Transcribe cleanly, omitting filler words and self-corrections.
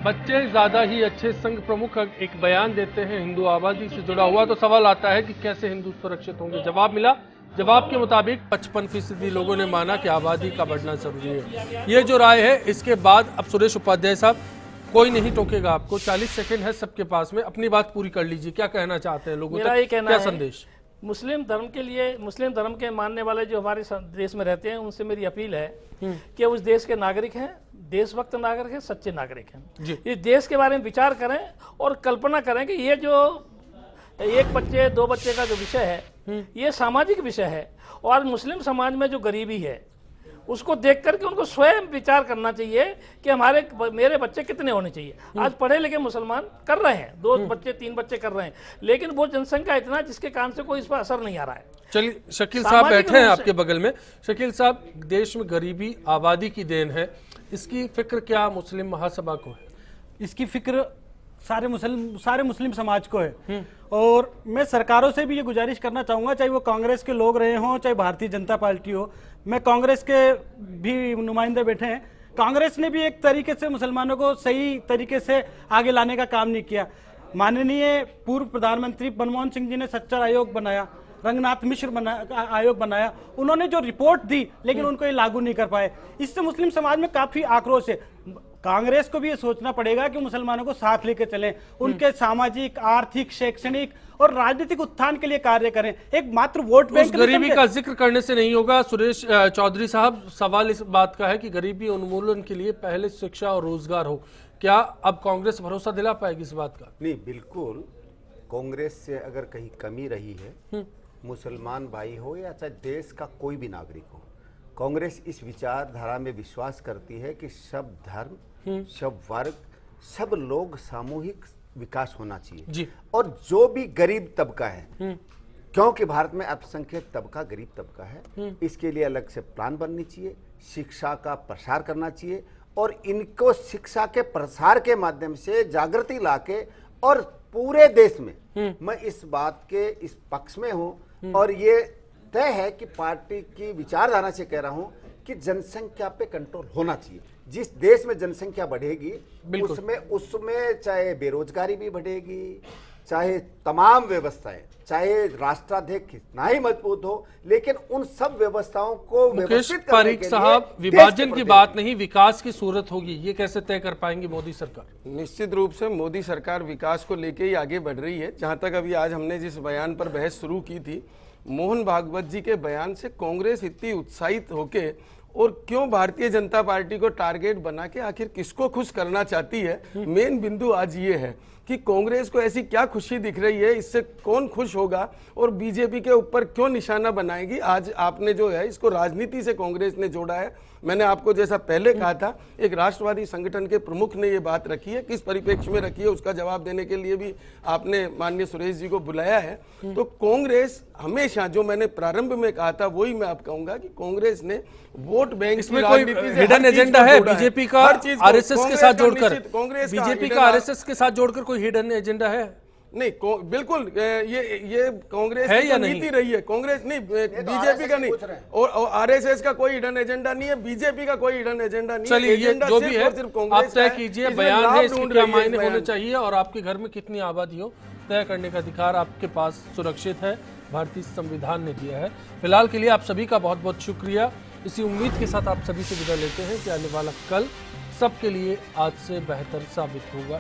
बच्चे ज्यादा ही अच्छे। संघ प्रमुख एक बयान देते हैं हिंदू आबादी से जुड़ा हुआ, तो सवाल आता है कि कैसे हिंदू सुरक्षित होंगे। जवाब मिला, जवाब के मुताबिक 55% लोगों ने माना कि आबादी का बढ़ना जरूरी है। ये जो राय है, इसके बाद अब सुरेश उपाध्याय साहब, कोई नहीं टोकेगा आपको, 40 सेकंड है सबके पास में, अपनी बात पूरी कर लीजिए। क्या कहना चाहते हैं लोगों तक, क्या संदेश? मुस्लिम धर्म के लिए, मुस्लिम धर्म के मानने वाले जो हमारे देश में रहते हैं, उनसे मेरी अपील है कि उस देश के नागरिक हैं, देशभक्त नागरिक हैं, सच्चे नागरिक हैं। इस देश के बारे में विचार करें और कल्पना करें कि ये जो एक बच्चे दो बच्चे का जो विषय है, ये सामाजिक विषय है। और मुस्लिम समाज में जो गरीबी है, उसको देख करके उनको स्वयं विचार करना चाहिए कि मेरे बच्चे कितने होने चाहिए। आज पढ़े लिखे मुसलमान कर रहे हैं, 2 बच्चे 3 बच्चे कर रहे हैं, लेकिन वो जनसंख्या इतना जिसके कारण से कोई इस पर असर नहीं आ रहा है। चलिए, शकील साहब बैठे हैं आपके बगल में। शकील साहब, देश में गरीबी आबादी की देन है, इसकी फिक्र क्या मुस्लिम महासभा को है? इसकी फिक्र सारे मुस्लिम समाज को है। और मैं सरकारों से भी ये गुजारिश करना चाहूंगा, चाहे वो कांग्रेस के लोग रहे हों, चाहे भारतीय जनता पार्टी हो। मैं कांग्रेस के भी नुमाइंदे बैठे हैं, कांग्रेस ने भी एक तरीके से मुसलमानों को सही तरीके से आगे लाने का काम नहीं किया। माननीय पूर्व प्रधानमंत्री मनमोहन सिंह जी ने सच्चर आयोग बनाया, रंगनाथ मिश्र आयोग बनाया, उन्होंने जो रिपोर्ट दी, लेकिन उनको ये लागू नहीं कर पाए। इससे मुस्लिम समाज में काफी आक्रोश है। कांग्रेस को भी ये सोचना पड़ेगा कि मुसलमानों को साथ लेकर चलें, उनके सामाजिक, आर्थिक, शैक्षणिक और राजनीतिक उत्थान के लिए कार्य करें। एक मात्र वोट बैंक गरीबी का जिक्र करने से नहीं होगा। सुरेश चौधरी साहब, सवाल इस बात का है कि गरीबी उन्मूलन के लिए पहले शिक्षा और रोजगार हो। क्या अब कांग्रेस भरोसा दिला पाएगी इस बात का? नहीं, बिल्कुल। कांग्रेस से अगर कहीं कमी रही है, मुसलमान भाई हो या चाहे देश का कोई भी नागरिक हो, कांग्रेस इस विचारधारा में विश्वास करती है कि सब धर्म, सब वर्ग, सब लोग सामूहिक विकास होना चाहिए जी। और जो भी गरीब तबका है, क्योंकि भारत में अल्पसंख्यक तबका गरीब तबका है, इसके लिए अलग से प्लान बननी चाहिए, शिक्षा का प्रसार करना चाहिए और इनको शिक्षा के प्रसार के माध्यम से जागृति लाके, और पूरे देश में मैं इस बात के इस पक्ष में हूं और ये तय है कि पार्टी की विचारधारा से कह रहा हूं कि जनसंख्या पे कंट्रोल होना चाहिए। जिस देश में जनसंख्या बढ़ेगी उसमें चाहे बेरोजगारी भी बढ़ेगी, चाहे तमाम व्यवस्थाएं, चाहे राष्ट्राध्यक्ष कितना ही मजबूत हो, लेकिन उन सब व्यवस्थाओं को व्यवस्थित करने के लिए साहब, विभाजन की बात नहीं, विकास की सूरत होगी। ये कैसे तय कर पाएंगे मोदी सरकार? निश्चित रूप से मोदी सरकार विकास को लेके ही आगे बढ़ रही है। जहां तक अभी आज हमने जिस बयान पर बहस शुरू की थी, मोहन भागवत जी के बयान से कांग्रेस इतनी उत्साहित होके और क्यों भारतीय जनता पार्टी को टारगेट बना के आखिर किसको खुश करना चाहती है, मेन बिंदु आज ये है कि कांग्रेस को ऐसी क्या खुशी दिख रही है, इससे कौन खुश होगा और बीजेपी के ऊपर क्यों निशाना बनाएगी। आज आपने जो है इसको राजनीति से कांग्रेस ने जोड़ा है। मैंने आपको जैसा पहले कहा था, एक राष्ट्रवादी संगठन के प्रमुख ने ये बात रखी है, किस परिप्रेक्ष्य में रखी है उसका जवाब देने के लिए भी आपने माननीय सुरेश जी को बुलाया है। तो कांग्रेस हमेशा, जो मैंने प्रारंभ में कहा था वही मैं आप कहूंगा कि कांग्रेस ने वोट बैंक इसमें कोई हिडन एजेंडा है बीजेपी का आरएसएस के साथ जोड़कर? बीजेपी का आरएसएस के साथ जोड़कर कोई हिडन एजेंडा है? नहीं, बिल्कुल ये कांग्रेस है की या नीति रही है। कांग्रेस नहीं, बीजेपी का नहीं, और आरएसएस का कोई हिडन एजेंडा नहीं है, बीजेपी का कोई हिडन एजेंडा नहीं है। चलिए, ये जो भी है आप तय कीजिए, बयान है, इसके क्या मायने होने चाहिए और आपके घर में कितनी आबादी हो, तय करने का अधिकार आपके पास सुरक्षित है, भारतीय संविधान ने दिया है। फिलहाल के लिए आप सभी का बहुत बहुत शुक्रिया। इसी उम्मीद के साथ आप सभी से विदा लेते हैं कि आने वाला कल सबके लिए आज से बेहतर साबित होगा।